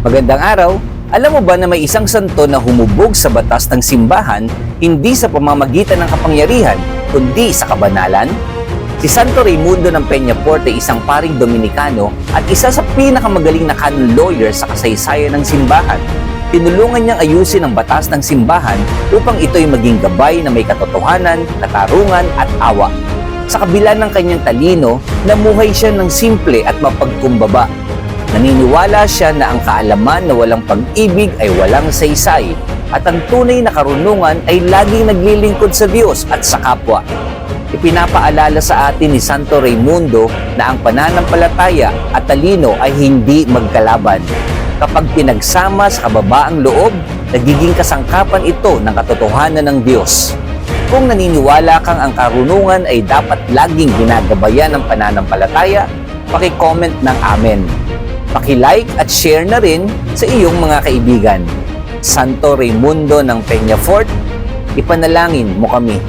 Magandang araw! Alam mo ba na may isang santo na humubog sa batas ng simbahan hindi sa pamamagitan ng kapangyarihan, kundi sa kabanalan? Si Santo Raimundo ng Peñafort ay isang paring Dominikano at isa sa pinakamagaling na canon lawyer sa kasaysayan ng simbahan. Tinulungan niyang ayusin ang batas ng simbahan upang ito'y maging gabay na may katotohanan, katarungan at awa. Sa kabila ng kanyang talino, namuhay siya ng simple at mapagkumbaba. Naniniwala siya na ang kaalaman na walang pag-ibig ay walang saysay at ang tunay na karunungan ay laging naglilingkod sa Diyos at sa kapwa. Ipinapaalala sa atin ni Santo Raimundo na ang pananampalataya at talino ay hindi magkalaban. Kapag pinagsama sa kababaang loob, nagiging kasangkapan ito ng katotohanan ng Diyos. Kung naniniwala kang ang karunungan ay dapat laging ginagabayan ng pananampalataya, paki-comment ng Amen. Paki-like at share na rin sa iyong mga kaibigan. Santo Raimundo ng Peñafort, ipanalangin mo kami.